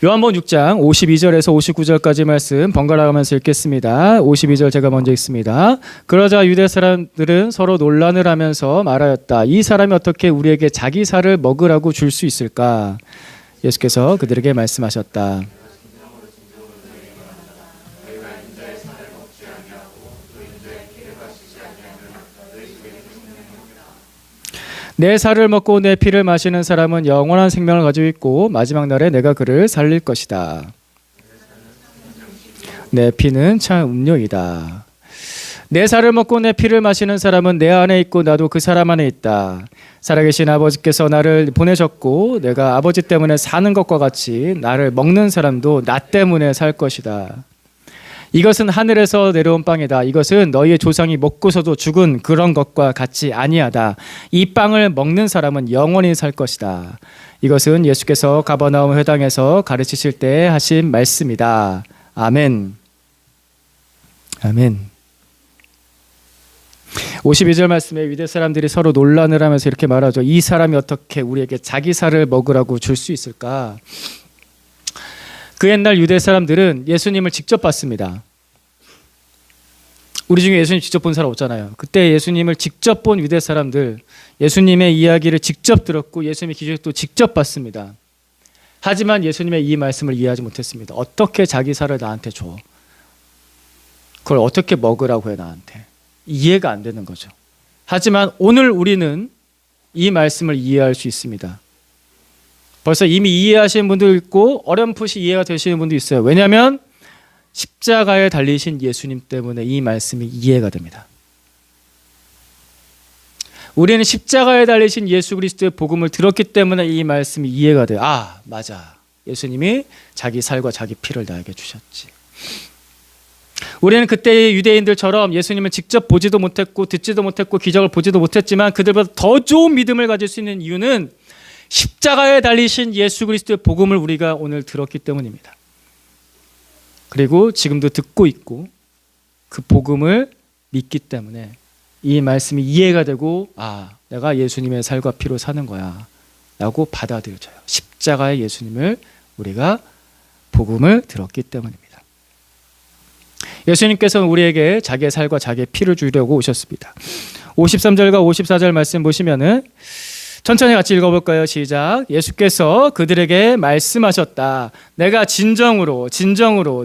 요한복음 6장 52절에서 59절까지 말씀 번갈아 가면서 읽겠습니다. 52절 제가 먼저 읽습니다. 그러자 유대 사람들은 서로 논란을 하면서 말하였다. 이 사람이 어떻게 우리에게 자기 살을 먹으라고 줄 수 있을까? 예수께서 그들에게 말씀하셨다. 내 살을 먹고 내 피를 마시는 사람은 영원한 생명을 가지고 있고 마지막 날에 내가 그를 살릴 것이다. 내 피는 참 음료이다. 내 살을 먹고 내 피를 마시는 사람은 내 안에 있고 나도 그 사람 안에 있다. 살아계신 아버지께서 나를 보내셨고 내가 아버지 때문에 사는 것과 같이 나를 먹는 사람도 나 때문에 살 것이다. 이것은 하늘에서 내려온 빵이다. 이것은 너희의 조상이 먹고서도 죽은 그런 것과 같이 아니하다. 이 빵을 먹는 사람은 영원히 살 것이다. 이것은 예수께서 가버나움 회당에서 가르치실 때 하신 말씀이다. 아멘. 아멘. 52절 말씀에 유대 사람들이 서로 논란을 하면서 이렇게 말하죠. 이 사람이 어떻게 우리에게 자기 살을 먹으라고 줄 수 있을까? 그 옛날 유대 사람들은 예수님을 직접 봤습니다. 우리 중에 예수님 직접 본 사람 없잖아요. 그때 예수님을 직접 본 유대 사람들, 예수님의 이야기를 직접 들었고 예수님의 기적도 직접 봤습니다. 하지만 예수님의 이 말씀을 이해하지 못했습니다. 어떻게 자기 살을 나한테 줘? 그걸 어떻게 먹으라고 해 나한테? 이해가 안 되는 거죠. 하지만 오늘 우리는 이 말씀을 이해할 수 있습니다. 벌써 이미 이해하시는 분도 있고 어렴풋이 이해가 되시는 분도 있어요. 왜냐하면 십자가에 달리신 예수님 때문에 이 말씀이 이해가 됩니다. 우리는 십자가에 달리신 예수 그리스도의 복음을 들었기 때문에 이 말씀이 이해가 돼요. 아, 맞아. 예수님이 자기 살과 자기 피를 나에게 주셨지. 우리는 그때의 유대인들처럼 예수님을 직접 보지도 못했고 듣지도 못했고 기적을 보지도 못했지만 그들보다 더 좋은 믿음을 가질 수 있는 이유는 십자가에 달리신 예수 그리스도의 복음을 우리가 오늘 들었기 때문입니다. 그리고 지금도 듣고 있고 그 복음을 믿기 때문에 이 말씀이 이해가 되고 아, 내가 예수님의 살과 피로 사는 거야 라고 받아들여져요. 십자가의 예수님을 우리가 복음을 들었기 때문입니다. 예수님께서는 우리에게 자기의 살과 자기의 피를 주려고 오셨습니다. 53절과 54절 말씀 보시면은 천천히 같이 읽어볼까요? 시작. 예수께서 그들에게 말씀하셨다. 내가 진정으로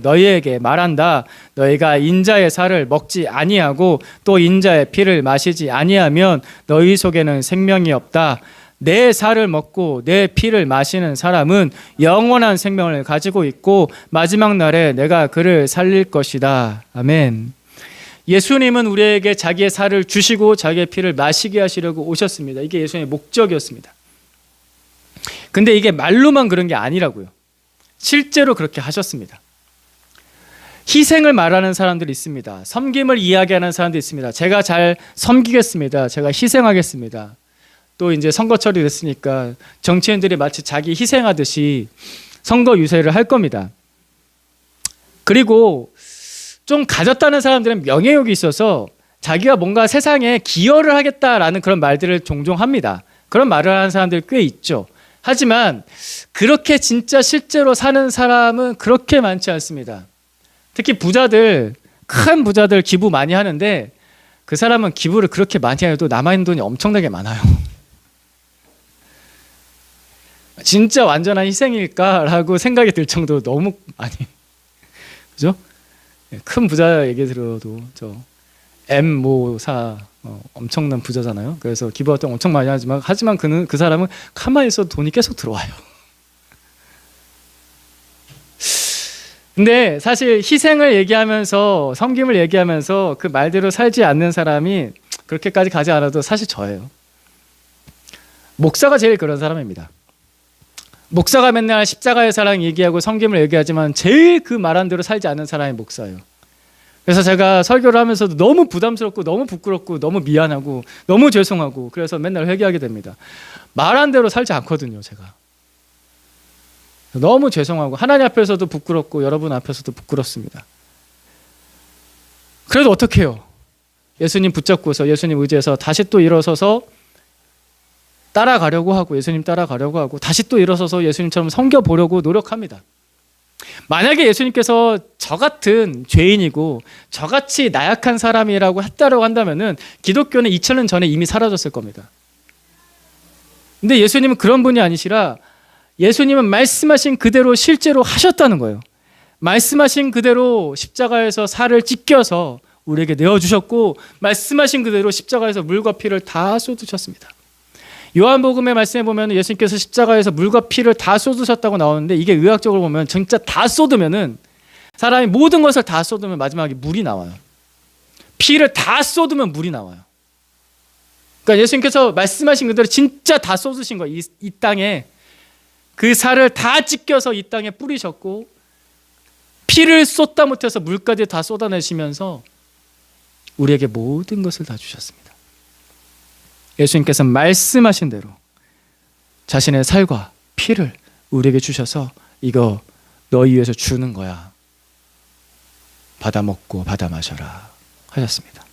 너희에게 말한다. 너희가 인자의 살을 먹지 아니하고 또 인자의 피를 마시지 아니하면 너희 속에는 생명이 없다. 내 살을 먹고 내 피를 마시는 사람은 영원한 생명을 가지고 있고 마지막 날에 내가 그를 살릴 것이다. 아멘. 예수님은 우리에게 자기의 살을 주시고 자기의 피를 마시게 하시려고 오셨습니다. 이게 예수님의 목적이었습니다. 근데 이게 말로만 그런 게 아니라고요. 실제로 그렇게 하셨습니다. 희생을 말하는 사람들이 있습니다. 섬김을 이야기하는 사람들이 있습니다. 제가 잘 섬기겠습니다. 제가 희생하겠습니다. 또 이제 선거철이 됐으니까 정치인들이 마치 자기 희생하듯이 선거 유세를 할 겁니다. 그리고 좀 가졌다는 사람들은 명예욕이 있어서 자기가 뭔가 세상에 기여를 하겠다라는 그런 말들을 종종 합니다. 그런 말을 하는 사람들이 꽤 있죠. 하지만 그렇게 진짜 실제로 사는 사람은 그렇게 많지 않습니다. 특히 부자들, 큰 부자들 기부 많이 하는데 그 사람은 기부를 그렇게 많이 해도 남아있는 돈이 엄청나게 많아요. 진짜 완전한 희생일까라고 생각이 들 정도로 너무 많이, 그죠? 큰 부자 얘기 들어도 저 M모사 엄청난 부자잖아요. 그래서 기부 활동 엄청 많이 하지만 그 사람은 가만히 있어도 돈이 계속 들어와요. 근데 사실 희생을 얘기하면서 섬김을 얘기하면서 그 말대로 살지 않는 사람이 그렇게까지 가지 않아도 사실 저예요. 목사가 제일 그런 사람입니다. 목사가 맨날 십자가의 사랑 얘기하고 섬김을 얘기하지만 제일 그 말한 대로 살지 않는 사람이 목사예요. 그래서 제가 설교를 하면서도 너무 부담스럽고 너무 부끄럽고 너무 미안하고 너무 죄송하고 그래서 맨날 회개하게 됩니다. 말한 대로 살지 않거든요, 제가. 너무 죄송하고 하나님 앞에서도 부끄럽고 여러분 앞에서도 부끄럽습니다. 그래도 어떻게 해요? 예수님 붙잡고서 예수님 의지해서 다시 또 일어서서 따라가려고 하고 예수님 따라가려고 하고 다시 또 일어서서 예수님처럼 섬겨보려고 노력합니다. 만약에 예수님께서 저 같은 죄인이고 저같이 나약한 사람이라고 했다고 한다면은 기독교는 2000년 전에 이미 사라졌을 겁니다. 근데 예수님은 그런 분이 아니시라 예수님은 말씀하신 그대로 실제로 하셨다는 거예요. 말씀하신 그대로 십자가에서 살을 찢겨서 우리에게 내어주셨고 말씀하신 그대로 십자가에서 물과 피를 다 쏟으셨습니다. 요한복음의 말씀에 보면 예수님께서 십자가에서 물과 피를 다 쏟으셨다고 나오는데 이게 의학적으로 보면 진짜 다 쏟으면은 사람이 모든 것을 다 쏟으면 마지막에 물이 나와요. 피를 다 쏟으면 물이 나와요. 그러니까 예수님께서 말씀하신 그대로 진짜 다 쏟으신 거예요. 이 땅에 그 살을 다 찢겨서 이 땅에 뿌리셨고 피를 쏟다 못해서 물까지 다 쏟아내시면서 우리에게 모든 것을 다 주셨습니다. 예수님께서 말씀하신 대로 자신의 살과 피를 우리에게 주셔서 이거 너희 위해서 주는 거야. 받아 먹고 받아 마셔라 하셨습니다.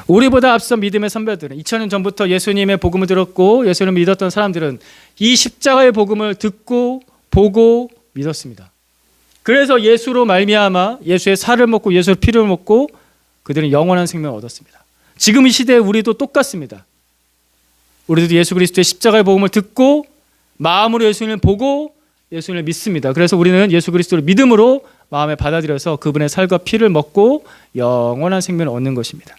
우리보다 앞선 믿음의 선배들은 2000년 전부터 예수님의 복음을 들었고 예수님을 믿었던 사람들은 이 십자가의 복음을 듣고 보고 믿었습니다. 그래서 예수로 말미암아 예수의 살을 먹고 예수의 피를 먹고 그들은 영원한 생명을 얻었습니다. 지금 이 시대에 우리도 똑같습니다. 우리도 예수 그리스도의 십자가의 복음을 듣고 마음으로 예수님을 보고 예수님을 믿습니다. 그래서 우리는 예수 그리스도를 믿음으로 마음에 받아들여서 그분의 살과 피를 먹고 영원한 생명을 얻는 것입니다.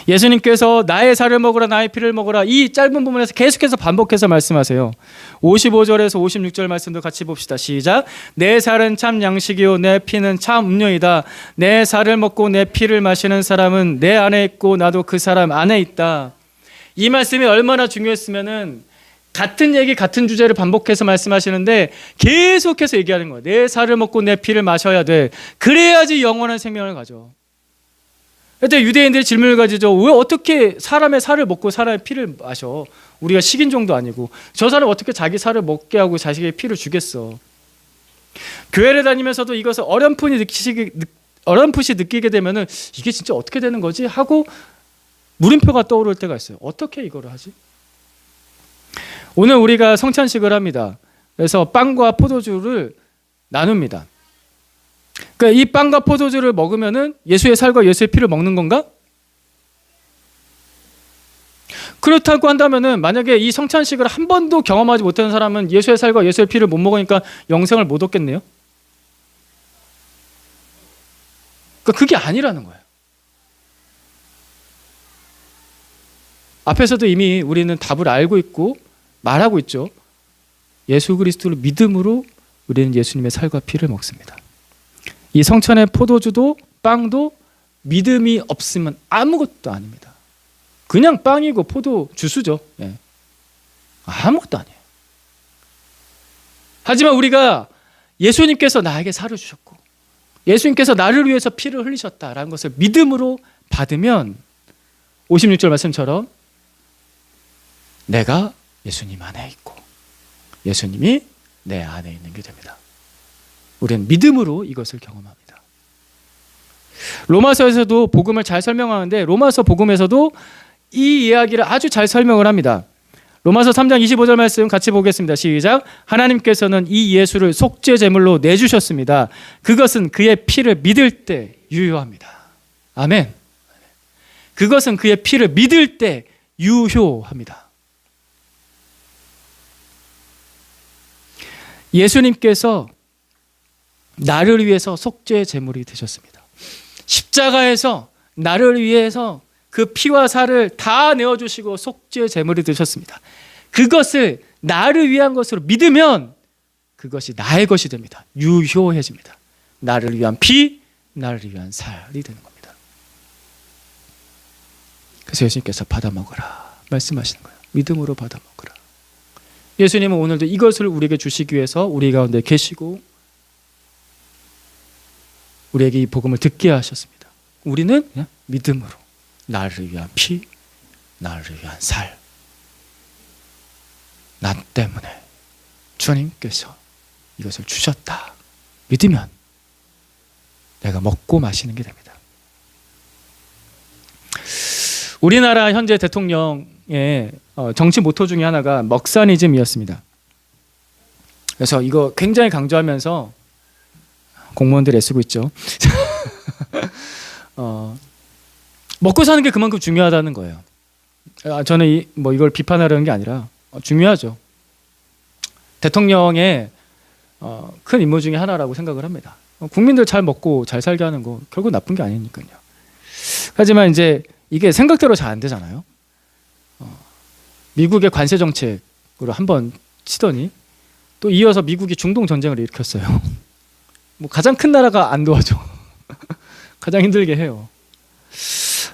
예수님께서 나의 살을 먹으라 나의 피를 먹으라 이 짧은 부분에서 계속해서 반복해서 말씀하세요. 55절에서 56절 말씀도 같이 봅시다. 시작. 내 살은 참 양식이요 내 피는 참 음료이다. 내 살을 먹고 내 피를 마시는 사람은 내 안에 있고 나도 그 사람 안에 있다. 이 말씀이 얼마나 중요했으면은 같은 얘기 같은 주제를 반복해서 말씀하시는데 계속해서 얘기하는 거예요. 내 살을 먹고 내 피를 마셔야 돼. 그래야지 영원한 생명을 가져. 그때 유대인들이 질문을 가지죠. 왜 어떻게 사람의 살을 먹고 사람의 피를 마셔? 우리가 식인종도 아니고 저 사람 어떻게 자기 살을 먹게 하고 자식의 피를 주겠어? 교회를 다니면서도 이것을 어렴풋이 느끼게 되면은 이게 진짜 어떻게 되는 거지? 하고 물음표가 떠오를 때가 있어요. 어떻게 이거를 하지? 오늘 우리가 성찬식을 합니다. 그래서 빵과 포도주를 나눕니다. 그러니까 이 빵과 포도주를 먹으면은 예수의 살과 예수의 피를 먹는 건가? 그렇다고 한다면은 만약에 이 성찬식을 한 번도 경험하지 못하는 사람은 예수의 살과 예수의 피를 못 먹으니까 영생을 못 얻겠네요. 그러니까 그게 아니라는 거예요. 앞에서도 이미 우리는 답을 알고 있고 말하고 있죠. 예수 그리스도를 믿음으로 우리는 예수님의 살과 피를 먹습니다. 이 성찬의 포도주도 빵도 믿음이 없으면 아무것도 아닙니다. 그냥 빵이고 포도 주스죠. 예. 아무것도 아니에요. 하지만 우리가 예수님께서 나에게 살을 주셨고 예수님께서 나를 위해서 피를 흘리셨다라는 것을 믿음으로 받으면 56절 말씀처럼 내가 예수님 안에 있고 예수님이 내 안에 있는 게 됩니다. 우리는 믿음으로 이것을 경험합니다. 로마서에서도 복음을 잘 설명하는데 로마서 복음에서도 이 이야기를 아주 잘 설명을 합니다. 로마서 3장 25절 말씀 같이 보겠습니다. 시작. 하나님께서는 이 예수를 속죄 제물로 내주셨습니다. 그것은 그의 피를 믿을 때 유효합니다. 아멘. 그것은 그의 피를 믿을 때 유효합니다. 예수님께서 나를 위해서 속죄 제물이 되셨습니다. 십자가에서 나를 위해서 그 피와 살을 다 내어주시고 속죄 제물이 되셨습니다. 그것을 나를 위한 것으로 믿으면 그것이 나의 것이 됩니다. 유효해집니다. 나를 위한 피, 나를 위한 살이 되는 겁니다. 그래서 예수님께서 받아 먹으라 말씀하시는 거예요. 믿음으로 받아 먹으라. 예수님은 오늘도 이것을 우리에게 주시기 위해서 우리 가운데 계시고 우리에게 이 복음을 듣게 하셨습니다. 우리는 그냥 믿음으로 나를 위한 피, 나를 위한 살, 나 때문에 주님께서 이것을 주셨다 믿으면 내가 먹고 마시는 게 됩니다. 우리나라 현재 대통령의 정치 모토 중에 하나가 먹사니즘이었습니다. 그래서 이거 굉장히 강조하면서 공무원들이 애쓰고 있죠. 먹고 사는 게 그만큼 중요하다는 거예요. 저는 이걸 비판하려는 게 아니라 중요하죠. 대통령의 큰 임무 중에 하나라고 생각을 합니다. 국민들 잘 먹고 잘 살게 하는 거 결국 나쁜 게 아니니까요. 하지만 이제 이게 생각대로 잘 안 되잖아요. 미국의 관세 정책으로 한번 치더니 또 이어서 미국이 중동 전쟁을 일으켰어요. 뭐 가장 큰 나라가 안 도와줘. 가장 힘들게 해요.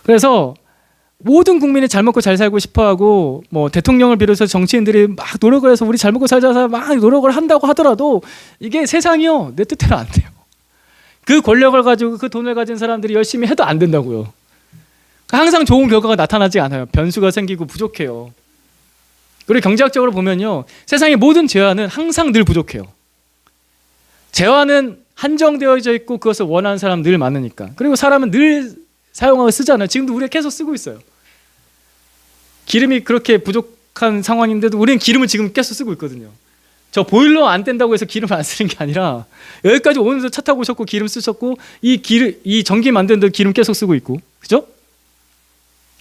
그래서 모든 국민이 잘 먹고 잘 살고 싶어하고 뭐 대통령을 비롯해서 정치인들이 막 노력을 해서 우리 잘 먹고 살자서 막 노력을 한다고 하더라도 이게 세상이요 내 뜻대로 안 돼요. 그 권력을 가지고 그 돈을 가진 사람들이 열심히 해도 안 된다고요. 항상 좋은 결과가 나타나지 않아요. 변수가 생기고 부족해요. 그리고 경제학적으로 보면요, 세상의 모든 재화는 항상 늘 부족해요. 재화는 한정되어져 있고 그것을 원하는 사람 늘 많으니까. 그리고 사람은 늘 사용하고 쓰잖아요. 지금도 우리가 계속 쓰고 있어요. 기름이 그렇게 부족한 상황인데도 우리는 기름을 지금 계속 쓰고 있거든요. 저 보일러 안 뗀다고 해서 기름을 안 쓰는 게 아니라 여기까지 오면서 차 타고 오셨고 기름 쓰셨고 이 전기 만드는데 기름 계속 쓰고 있고, 그죠?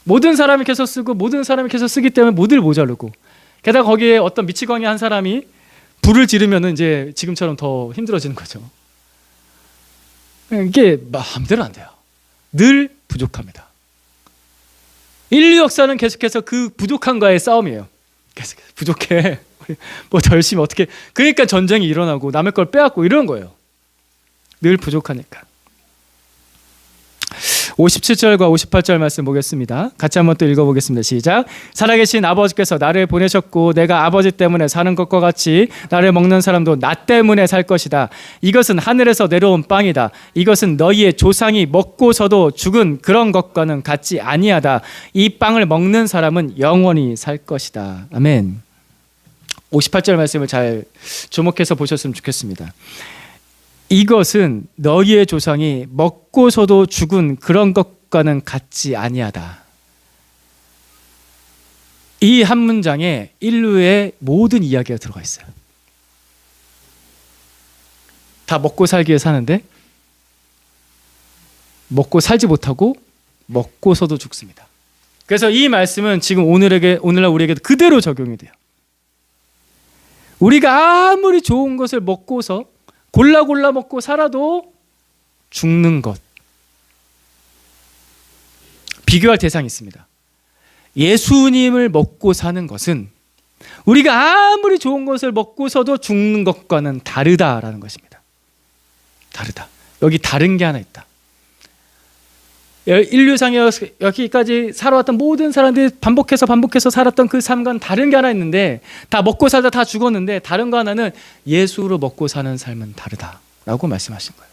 모든 사람이 계속 쓰고 모든 사람이 계속 쓰기 때문에 모두 모자르고, 게다가 거기에 어떤 미치광이 한 사람이 불을 지르면 이제 지금처럼 더 힘들어지는 거죠. 이게 마음대로 안 돼요. 늘 부족합니다. 인류 역사는 계속해서 그 부족함과의 싸움이에요. 계속해서 부족해. 뭐 더 열심히 어떻게. 그러니까 전쟁이 일어나고 남의 걸 빼앗고 이런 거예요. 늘 부족하니까. 57절과 58절 말씀 보겠습니다. 같이 한번 또 읽어보겠습니다. 시작. 살아계신 아버지께서 나를 보내셨고 내가 아버지 때문에 사는 것과 같이 나를 먹는 사람도 나 때문에 살 것이다. 이것은 하늘에서 내려온 빵이다. 이것은 너희의 조상이 먹고서도 죽은 그런 것과는 같지 아니하다. 이 빵을 먹는 사람은 영원히 살 것이다. 아멘. 58절 말씀을 잘 주목해서 보셨으면 좋겠습니다. 이것은 너희의 조상이 먹고서도 죽은 그런 것과는 같지 아니하다. 이 한 문장에 인류의 모든 이야기가 들어가 있어요. 다 먹고 살기 위해 사는데 먹고 살지 못하고 먹고서도 죽습니다. 그래서 이 말씀은 지금 오늘날 우리에게 그대로 적용이 돼요. 우리가 아무리 좋은 것을 먹고서 골라 먹고 살아도 죽는 것. 비교할 대상이 있습니다. 예수님을 먹고 사는 것은 우리가 아무리 좋은 것을 먹고서도 죽는 것과는 다르다라는 것입니다. 다르다. 여기 다른 게 하나 있다. 인류상에 여기까지 살아왔던 모든 사람들이 반복해서 살았던 그 삶과는 다른 게 하나 있는데, 다 먹고 살다 다 죽었는데 다른 거 하나는 예수로 먹고 사는 삶은 다르다라고 말씀하신 거예요.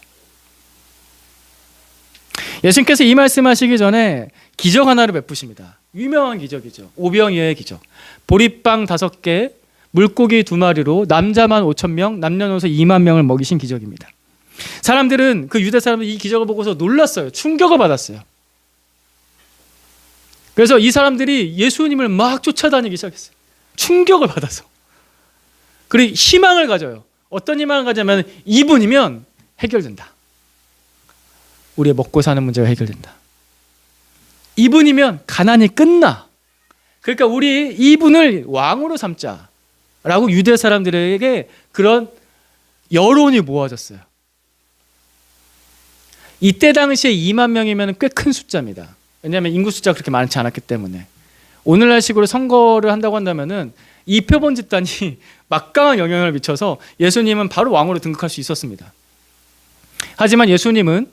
예수님께서 이 말씀하시기 전에 기적 하나를 베푸십니다. 유명한 기적이죠. 오병이어의 기적. 보리빵 5개, 물고기 2마리로 남자만 5,000명, 남녀노소 2만 명을 먹이신 기적입니다. 사람들은, 그 유대 사람들이 이 기적을 보고서 놀랐어요. 충격을 받았어요. 그래서 이 사람들이 예수님을 막 쫓아다니기 시작했어요. 충격을 받아서. 그리고 희망을 가져요. 어떤 희망을 가지냐면 이분이면 해결된다. 우리의 먹고 사는 문제가 해결된다. 이분이면 가난이 끝나. 그러니까 우리 이분을 왕으로 삼자라고 유대 사람들에게 그런 여론이 모아졌어요. 이때 당시에 2만 명이면 꽤 큰 숫자입니다. 왜냐하면 인구 숫자가 그렇게 많지 않았기 때문에. 오늘날 식으로 선거를 한다고 한다면은 이 표본 집단이 막강한 영향을 미쳐서 예수님은 바로 왕으로 등극할 수 있었습니다. 하지만 예수님은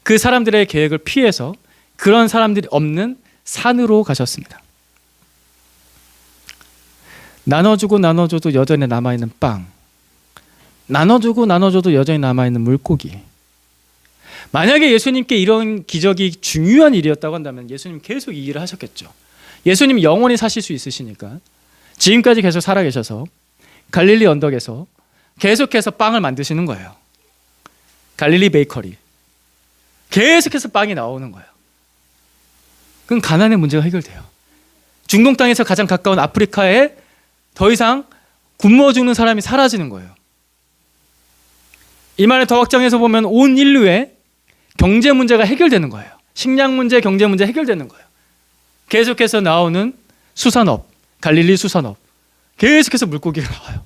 그 사람들의 계획을 피해서 그런 사람들이 없는 산으로 가셨습니다. 나눠줘도 여전히 남아있는 빵, 나눠줘도 여전히 남아있는 물고기. 만약에 예수님께 이런 기적이 중요한 일이었다고 한다면 예수님 계속 이 일을 하셨겠죠. 예수님 영원히 사실 수 있으시니까 지금까지 계속 살아계셔서 갈릴리 언덕에서 계속해서 빵을 만드시는 거예요. 갈릴리 베이커리. 계속해서 빵이 나오는 거예요. 그럼 가난의 문제가 해결돼요. 중동 땅에서 가장 가까운 아프리카에 더 이상 굶어 죽는 사람이 사라지는 거예요. 이 말을 더 확장해서 보면 온 인류의 경제 문제가 해결되는 거예요. 식량 문제, 경제 문제 해결되는 거예요. 계속해서 나오는 수산업, 갈릴리 수산업. 계속해서 물고기가 나와요.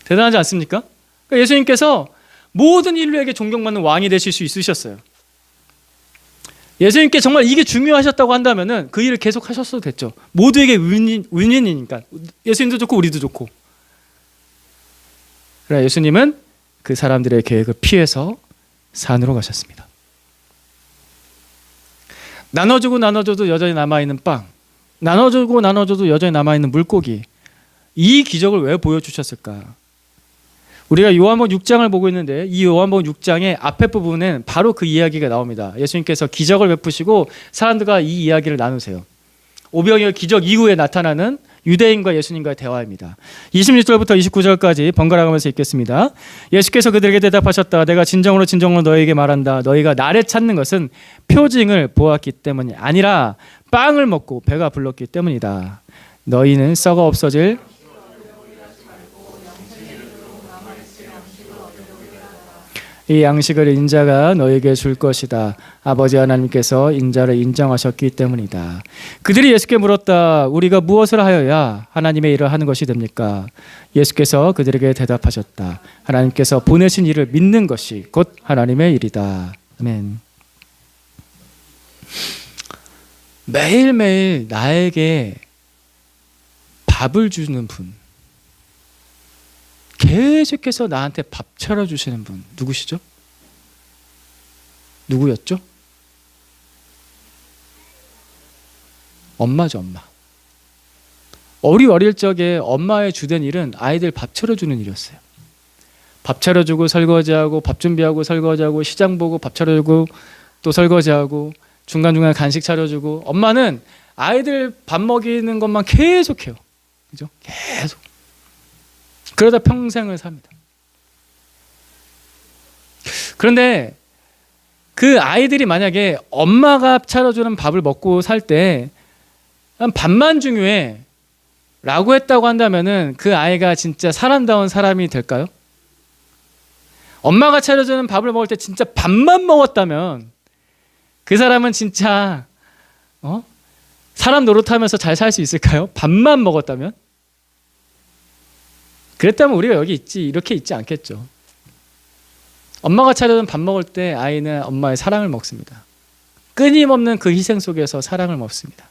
대단하지 않습니까? 그러니까 예수님께서 모든 인류에게 존경받는 왕이 되실 수 있으셨어요. 예수님께 정말 이게 중요하셨다고 한다면은 그 일을 계속 하셨어도 됐죠. 모두에게 윈윈이니까. 예수님도 좋고 우리도 좋고. 그러나 예수님은 그 사람들의 계획을 피해서 산으로 가셨습니다. 나눠주고 나눠줘도 여전히 남아있는 빵, 나눠주고 나눠줘도 여전히 남아있는 물고기, 이 기적을 왜 보여주셨을까? 우리가 요한복음 6장을 보고 있는데 이 요한복음 6장의 앞에 부분엔 바로 그 이야기가 나옵니다. 예수님께서 기적을 베푸시고 사람들과 이 이야기를 나누세요. 오병이어 기적 이후에 나타나는 유대인과 예수님과의 대화입니다. 26절부터 29절까지 번갈아 가면서 읽겠습니다. 예수께서 그들에게 대답하셨다. 내가 진정으로 진정으로 너희에게 말한다. 너희가 나를 찾는 것은 표징을 보았기 때문이 아니라 빵을 먹고 배가 불렀기 때문이다. 너희는 썩어 없어질 이 양식을 인자가 너에게 줄 것이다. 아버지 하나님께서 인자를 인정하셨기 때문이다. 그들이 예수께 물었다. 우리가 무엇을 하여야 하나님의 일을 하는 것이 됩니까? 예수께서 그들에게 대답하셨다. 하나님께서 보내신 일을 믿는 것이 곧 하나님의 일이다. 아멘. 매일매일 나에게 밥을 주는 분, 계속해서 나한테 밥 차려주시는 분 누구시죠? 누구였죠? 엄마죠, 엄마. 어릴 적에 엄마의 주된 일은 아이들 밥 차려주는 일이었어요. 밥 차려주고 설거지하고 밥 준비하고 설거지하고 시장 보고 밥 차려주고 또 설거지하고 중간중간 간식 차려주고 엄마는 아이들 밥 먹이는 것만 계속해요. 그죠? 계속. 그러다 평생을 삽니다. 그런데 그 아이들이 만약에 엄마가 차려주는 밥을 먹고 살 때 밥만 중요해 라고 했다고 한다면은 그 아이가 진짜 사람다운 사람이 될까요? 엄마가 차려주는 밥을 먹을 때 진짜 밥만 먹었다면 그 사람은 진짜 사람 노릇하면서 잘 살 수 있을까요? 밥만 먹었다면? 그랬다면 우리가 여기 있지 이렇게 있지 않겠죠. 엄마가 차려준 밥 먹을 때 아이는 엄마의 사랑을 먹습니다. 끊임없는 그 희생 속에서 사랑을 먹습니다.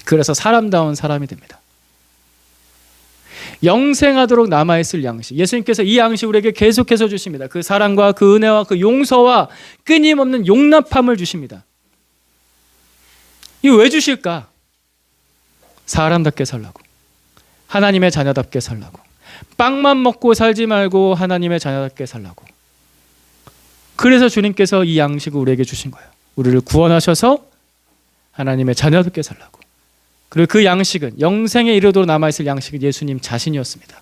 그래서 사람다운 사람이 됩니다. 영생하도록 남아있을 양식. 예수님께서 이 양식 우리에게 계속해서 주십니다. 그 사랑과 그 은혜와 그 용서와 끊임없는 용납함을 주십니다. 이거 왜 주실까? 사람답게 살라고. 하나님의 자녀답게 살라고. 빵만 먹고 살지 말고 하나님의 자녀답게 살라고. 그래서 주님께서 이 양식을 우리에게 주신 거예요. 우리를 구원하셔서 하나님의 자녀답게 살라고. 그리고 그 양식은 영생에 이르도록 남아있을 양식은 예수님 자신이었습니다.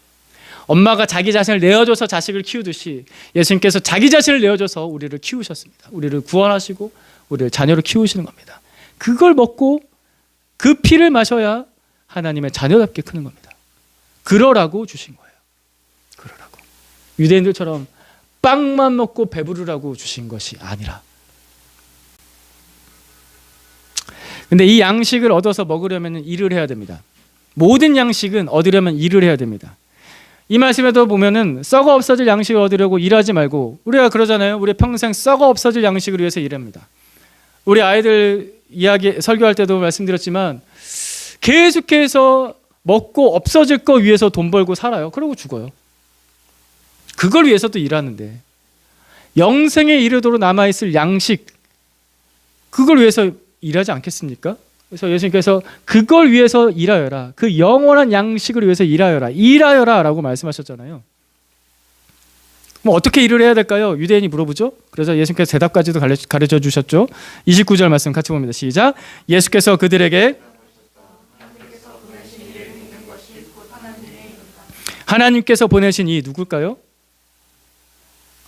엄마가 자기 자신을 내어줘서 자식을 키우듯이 예수님께서 자기 자신을 내어줘서 우리를 키우셨습니다. 우리를 구원하시고 우리를 자녀로 키우시는 겁니다. 그걸 먹고 그 피를 마셔야 하나님의 자녀답게 크는 겁니다. 그러라고 주신 거예요. 그러라고. 유대인들처럼 빵만 먹고 배부르라고 주신 것이 아니라. 근데 이 양식을 얻어서 먹으려면 일을 해야 됩니다. 모든 양식은 얻으려면 일을 해야 됩니다. 이 말씀에도 보면은 썩어 없어질 양식을 얻으려고 일하지 말고, 우리가 그러잖아요. 우리 평생 썩어 없어질 양식을 위해서 일합니다. 우리 아이들 이야기 설교할 때도 말씀드렸지만 계속해서 먹고 없어질 거 위해서 돈 벌고 살아요. 그러고 죽어요. 그걸 위해서도 일하는데 영생에 이르도록 남아있을 양식, 그걸 위해서 일하지 않겠습니까? 그래서 예수님께서 그걸 위해서 일하여라. 그 영원한 양식을 위해서 일하여라. 일하여라 라고 말씀하셨잖아요. 뭐 어떻게 일을 해야 될까요? 유대인이 물어보죠. 그래서 예수님께서 대답까지도 가르쳐 주셨죠. 29절 말씀 같이 봅니다. 시작. 예수께서 그들에게 하나님께서 보내신 이 누굴까요?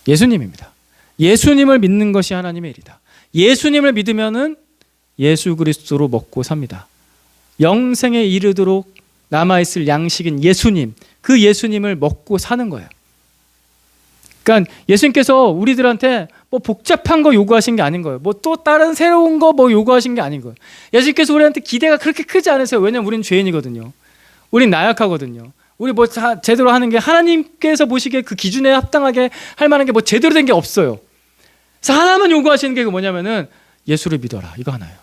예수님입니다. 예수님을 믿는 것이 하나님의 일이다. 예수님을 믿으면은 예수 그리스도로 먹고 삽니다. 영생에 이르도록 남아있을 양식인 예수님, 그 예수님을 먹고 사는 거예요. 그러니까 예수님께서 우리들한테 뭐 복잡한 거 요구하신 게 아닌 거예요. 뭐 또 다른 새로운 거 뭐 요구하신 게 아닌 거예요. 예수님께서 우리한테 기대가 그렇게 크지 않으세요. 왜냐면 우리는 죄인이거든요. 우린 나약하거든요. 우리 뭐 제대로 하는 게 하나님께서 보시기에 그 기준에 합당하게 할 만한 게 뭐 제대로 된 게 없어요. 그래서 하나만 요구하시는 게 뭐냐면은 예수를 믿어라. 이거 하나예요.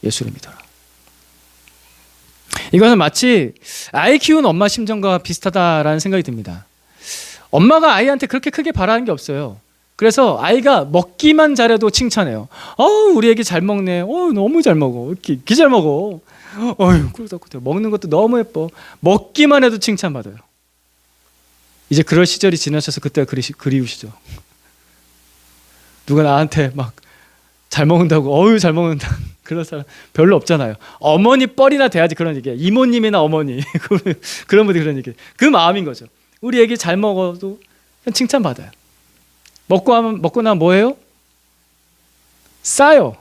예수를 믿어라. 이거는 마치 아이 키우는 엄마 심정과 비슷하다라는 생각이 듭니다. 엄마가 아이한테 그렇게 크게 바라는 게 없어요. 그래서 아이가 먹기만 잘해도 칭찬해요. 우리 애기 잘 먹네. 너무 잘 먹어. 이렇게 잘 먹어. 꿀떡꿀떡 먹는 것도 너무 예뻐. 먹기만 해도 칭찬받아요. 이제 그럴 시절이 지나셔서 그때가 그리우시죠. 누가 나한테 막 잘 먹는다고 잘 먹는다 그런 사람 별로 없잖아요. 어머니 뻘이나 돼야지 그런 얘기예요. 이모님이나 어머니 그런 분들이 그런 얘기예요. 그 마음인 거죠. 우리 애기 잘 먹어도 그냥 칭찬받아요. 먹고 나면 뭐예요? 싸요.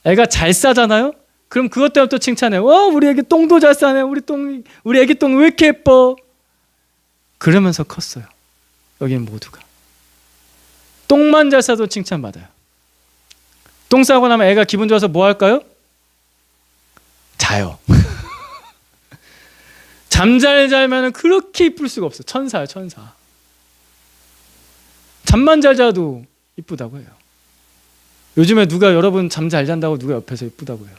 애가 잘 싸잖아요. 그럼 그것 때문에 또 칭찬해요. 우리 애기 똥도 잘 싸네. 우리 애기 똥 왜 이렇게 예뻐? 그러면서 컸어요. 여기는 모두가 똥만 잘 싸도 칭찬받아요. 똥 싸고 나면 애가 기분 좋아서 뭐 할까요? 자요. 잠 잘 자면 그렇게 이쁠 수가 없어요. 천사예요, 천사. 잠만 잘 자도 이쁘다고 해요. 요즘에 누가 여러분 잠 잘 잔다고 누가 옆에서 이쁘다고 해요.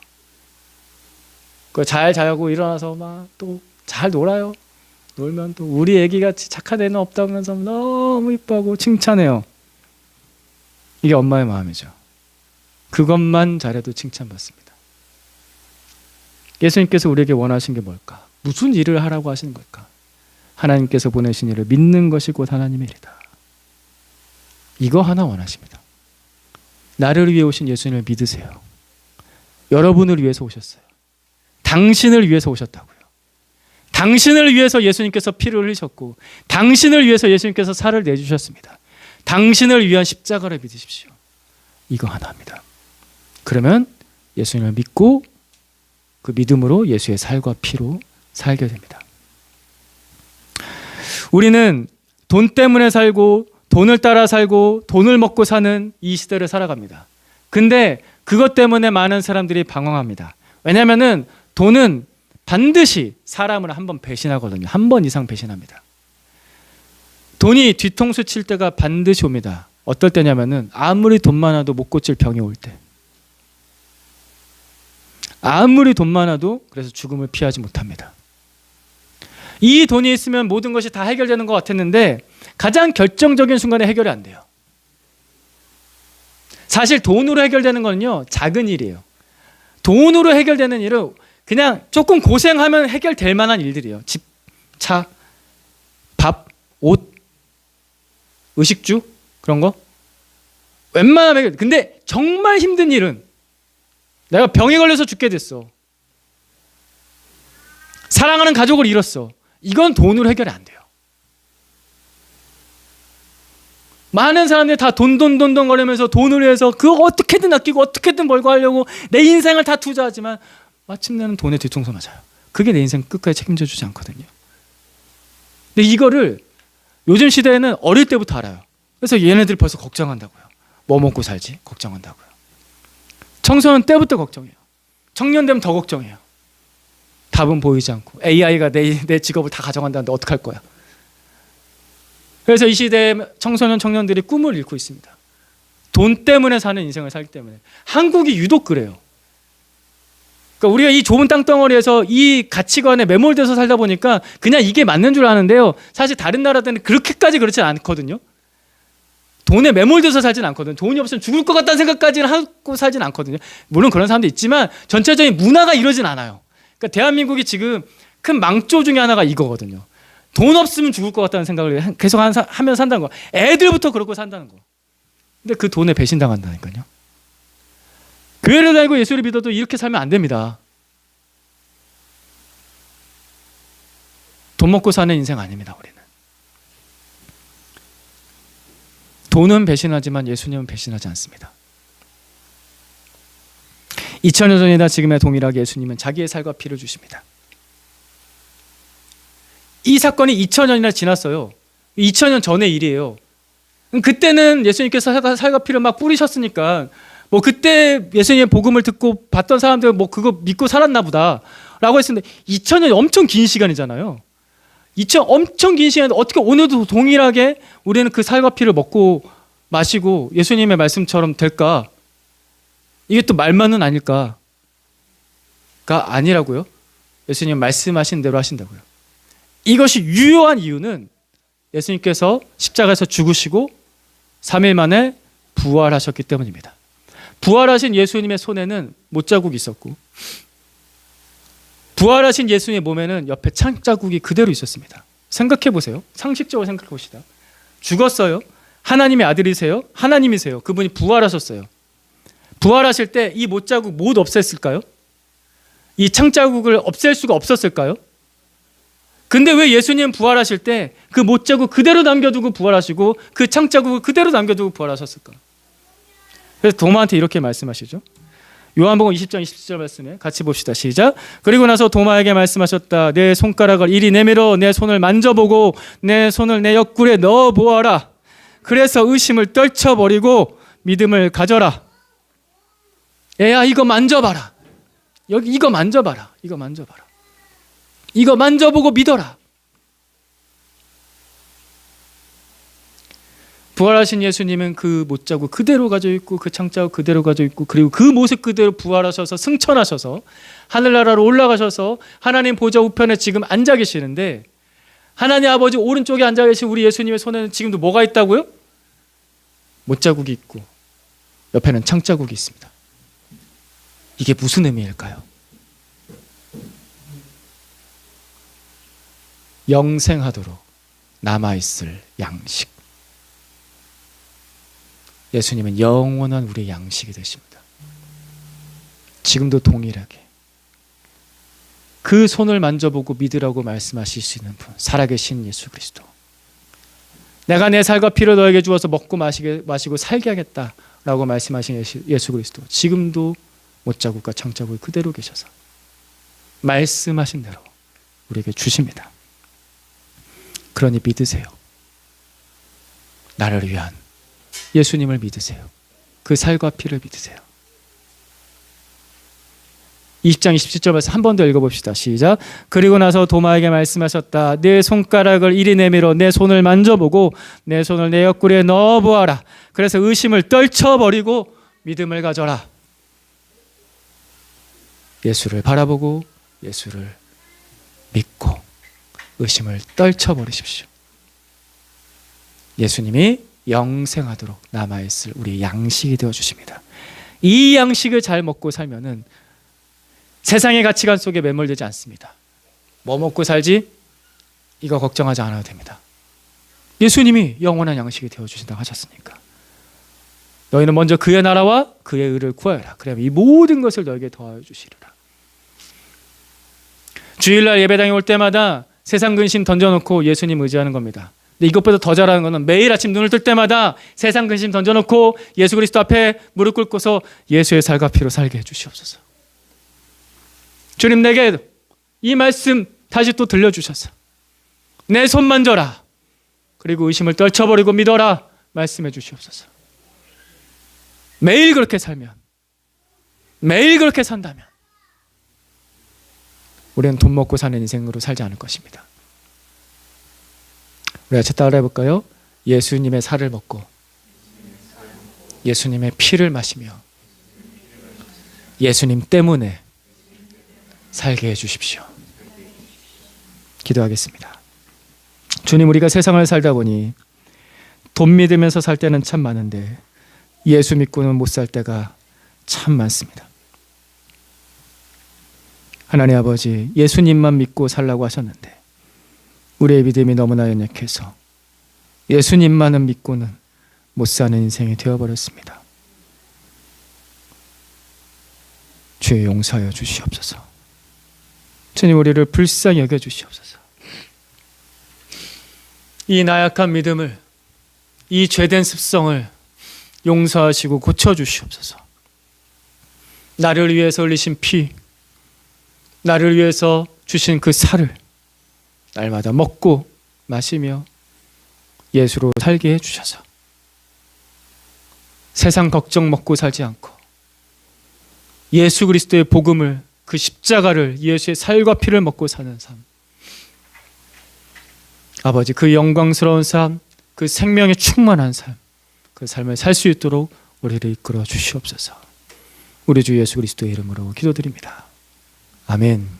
잘 자고 일어나서 막 또 잘 놀아요. 놀면 또 우리 애기같이 착한 애는 없다면서 너무 이뻐하고 칭찬해요. 이게 엄마의 마음이죠. 그것만 잘해도 칭찬받습니다. 예수님께서 우리에게 원하신 게 뭘까? 무슨 일을 하라고 하시는 걸까? 하나님께서 보내신 일을 믿는 것이 곧 하나님의 일이다. 이거 하나 원하십니다. 나를 위해 오신 예수님을 믿으세요. 여러분을 위해서 오셨어요. 당신을 위해서 오셨다고요. 당신을 위해서 예수님께서 피를 흘리셨고 당신을 위해서 예수님께서 살을 내주셨습니다. 당신을 위한 십자가를 믿으십시오. 이거 하나입니다. 그러면 예수님을 믿고 그 믿음으로 예수의 살과 피로 살게 됩니다. 우리는 돈 때문에 살고 돈을 따라 살고 돈을 먹고 사는 이 시대를 살아갑니다. 근데 그것 때문에 많은 사람들이 방황합니다. 왜냐하면 돈은 반드시 사람을 한 번 배신하거든요. 한 번 이상 배신합니다. 돈이 뒤통수 칠 때가 반드시 옵니다. 어떨 때냐면은 아무리 돈 많아도 못 고칠 병이 올 때. 아무리 돈 많아도 그래서 죽음을 피하지 못합니다. 이 돈이 있으면 모든 것이 다 해결되는 것 같았는데 가장 결정적인 순간에 해결이 안 돼요. 사실 돈으로 해결되는 거는요, 작은 일이에요. 돈으로 해결되는 일은 그냥 조금 고생하면 해결될 만한 일들이에요. 집, 차, 밥, 옷, 의식주 그런 거 웬만하면 해결. 근데 정말 힘든 일은 내가 병에 걸려서 죽게 됐어. 사랑하는 가족을 잃었어. 이건 돈으로 해결이 안 돼요. 많은 사람들이 다 돈 거리면서 돈을 위해서 그거 어떻게든 아끼고 어떻게든 벌고 하려고 내 인생을 다 투자하지만 마침내는 돈에 뒤통수 맞아요. 그게 내 인생 끝까지 책임져 주지 않거든요. 근데 이거를 요즘 시대에는 어릴 때부터 알아요. 그래서 얘네들 벌써 걱정한다고요. 뭐 먹고 살지? 걱정한다고요. 청소년 때부터 걱정해요. 청년 되면 더 걱정해요. 답은 보이지 않고 AI가 내 직업을 다 가져간다는데 어떡할 거야. 그래서 이 시대의 청소년 청년들이 꿈을 잃고 있습니다. 돈 때문에 사는 인생을 살기 때문에. 한국이 유독 그래요. 그러니까 우리가 이 좁은 땅덩어리에서 이 가치관에 매몰돼서 살다 보니까 그냥 이게 맞는 줄 아는데요. 사실 다른 나라들은 그렇게까지 그렇지 않거든요. 돈에 매몰돼서 살진 않거든요. 돈이 없으면 죽을 것 같다는 생각까지는 하고 살진 않거든요. 물론 그런 사람도 있지만 전체적인 문화가 이러진 않아요. 그러니까 대한민국이 지금 큰 망조 중에 하나가 이거거든요. 돈 없으면 죽을 것 같다는 생각을 계속 하면서 산다는 거. 애들부터 그렇고 산다는 거. 근데 그 돈에 배신당한다니까요. 교회를 다니고 예수를 믿어도 이렇게 살면 안 됩니다. 돈 먹고 사는 인생 아닙니다, 우리는. 돈은 배신하지만 예수님은 배신하지 않습니다. 2000년 전이나 지금의 동일하게 예수님은 자기의 살과 피를 주십니다. 이 사건이 2000년이나 지났어요. 2000년 전의 일이에요. 그때는 예수님께서 살과 피를 막 뿌리셨으니까 뭐 그때 예수님의 복음을 듣고 봤던 사람들은 뭐 그거 믿고 살았나 보다 라고 했는데 2000년이 엄청 긴 시간이잖아요. 엄청 긴 시간인데 어떻게 오늘도 동일하게 우리는 그 살과 피를 먹고 마시고 예수님의 말씀처럼 될까? 이게 또 말만은 아닐까가 아니라고요. 예수님 말씀하신 대로 하신다고요. 이것이 유효한 이유는 예수님께서 십자가에서 죽으시고 3일 만에 부활하셨기 때문입니다. 부활하신 예수님의 손에는 못자국이 있었고 부활하신 예수님의 몸에는 옆에 창자국이 그대로 있었습니다. 생각해 보세요. 상식적으로 생각해 봅시다. 죽었어요. 하나님의 아들이세요. 하나님이세요. 그분이 부활하셨어요. 부활하실 때 이 못자국 못 없앴을까요? 이 창자국을 없앨 수가 없었을까요? 근데 왜 예수님 부활하실 때 그 못자국 그대로 남겨두고 부활하시고 그 창자국을 그대로 남겨두고 부활하셨을까? 그래서 도마한테 이렇게 말씀하시죠. 요한복음 20장 27절 말씀에 같이 봅시다. 시작. 그리고 나서 도마에게 말씀하셨다. 내 손가락을 이리 내밀어 내 손을 만져보고 내 손을 내 옆구리에 넣어 보아라. 그래서 의심을 떨쳐버리고 믿음을 가져라. 애야 이거 만져봐라. 여기 이거 만져봐라. 이거 만져봐라. 이거 만져보고 믿어라. 부활하신 예수님은 그 못자국 그대로 가지고 있고 그 창자국 그대로 가지고 있고 그리고 그 모습 그대로 부활하셔서 승천하셔서 하늘나라로 올라가셔서 하나님 보좌 우편에 지금 앉아 계시는데 하나님 아버지 오른쪽에 앉아 계신 우리 예수님의 손에는 지금도 뭐가 있다고요? 못자국이 있고 옆에는 창자국이 있습니다. 이게 무슨 의미일까요? 영생하도록 남아있을 양식. 예수님은 영원한 우리의 양식이 되십니다. 지금도 동일하게 그 손을 만져보고 믿으라고 말씀하실 수 있는 분, 살아계신 예수 그리스도. 내가 내 살과 피를 너에게 주어서 먹고 마시고 살게 하겠다라고 말씀하신 예수 그리스도. 지금도 못자국과 창자국이 그대로 계셔서 말씀하신 대로 우리에게 주십니다. 그러니 믿으세요. 나를 위한 예수님을 믿으세요. 그 살과 피를 믿으세요. 20장 27절에서 한 번 더 읽어봅시다. 시작. 그리고 나서 도마에게 말씀하셨다. 내 손가락을 이리 내밀어 내 손을 만져보고 내 손을 내 옆구리에 넣어보아라. 그래서 의심을 떨쳐버리고 믿음을 가져라. 예수를 바라보고 예수를 믿고 의심을 떨쳐버리십시오. 예수님이 영생하도록 남아있을 우리의 양식이 되어주십니다. 이 양식을 잘 먹고 살면은 세상의 가치관 속에 매몰되지 않습니다. 뭐 먹고 살지? 이거 걱정하지 않아도 됩니다. 예수님이 영원한 양식이 되어주신다고 하셨으니까 너희는 먼저 그의 나라와 그의 의를 구하여라. 그러면 이 모든 것을 너에게 더하여 주시리라. 주일날 예배당에 올 때마다 세상 근심 던져놓고 예수님 의지하는 겁니다. 근데 이것보다 더 잘하는 것은 매일 아침 눈을 뜰 때마다 세상 근심 던져놓고 예수 그리스도 앞에 무릎 꿇고서 예수의 살과 피로 살게 해주시옵소서. 주님 내게 이 말씀 다시 또 들려주셔서 내 손 만져라. 그리고 의심을 떨쳐버리고 믿어라. 말씀해 주시옵소서. 매일 그렇게 살면, 매일 그렇게 산다면 우리는 돈 먹고 사는 인생으로 살지 않을 것입니다. 우리 같이 따라 해볼까요? 예수님의 살을 먹고 예수님의 피를 마시며 예수님 때문에 살게 해주십시오. 기도하겠습니다. 주님, 우리가 세상을 살다 보니 돈 믿으면서 살 때는 참 많은데 예수 믿고는 못 살 때가 참 많습니다. 하나님 아버지, 예수님만 믿고 살라고 하셨는데 우리의 믿음이 너무나 연약해서 예수님만은 믿고는 못 사는 인생이 되어버렸습니다. 주의 용서하여 주시옵소서. 주님, 우리를 불쌍히 여겨주시옵소서. 이 나약한 믿음을, 이 죄된 습성을 용서하시고 고쳐주시옵소서. 나를 위해서 흘리신 피, 나를 위해서 주신 그 살을 날마다 먹고 마시며 예수로 살게 해주셔서 세상 걱정 먹고 살지 않고 예수 그리스도의 복음을, 그 십자가를, 예수의 살과 피를 먹고 사는 삶. 아버지, 그 영광스러운 삶, 그 생명에 충만한 삶, 그 삶을 살 수 있도록 우리를 이끌어 주시옵소서. 우리 주 예수 그리스도의 이름으로 기도드립니다. 아멘.